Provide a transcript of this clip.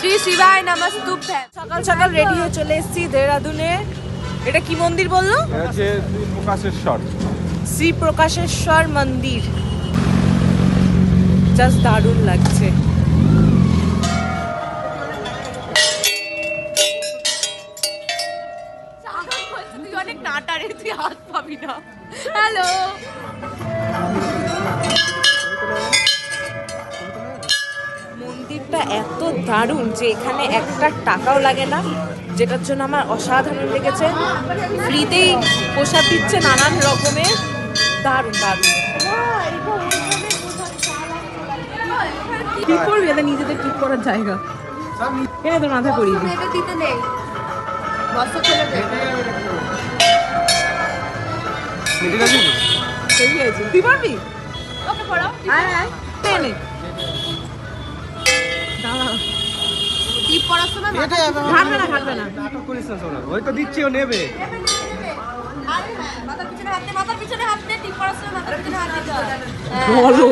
শ্রী শিবায় নমস্তুভ্যং। সকাল সকাল রেডি হয়ে চলে এসেছি দেহরাদুনে। এটা কি মন্দির বললো? শ্রী প্রকাশেশ্বর। শ্রী প্রকাশেশ্বর মন্দির। জাস্ট দারুণ লাগছে। তুই অনেক নাটারে, তুই হাত পাবি না। হ্যালো, মন্দিরটা এত দারুণ যে এখানে একটা টাকাও লাগে না, যেটার জন্য আমার অসাধারণ লেগেছে। ফ্রিতেই প্রসাদ দিচ্ছে নানান রকমের, দারুণ দারুণ। ঠিক করবি, এটা নিজেদের ঠিক করার জায়গা। এনে তোর মাথায় পড়িয়ে দিই। তুই পারবি? এনে দাঁড়া, টিপ পড়ার সময় ঘাটবে না, ঘাটবে না। নাটক করিস না সোনা, ওই তো দিচ্ছি, ও নেবে। বলো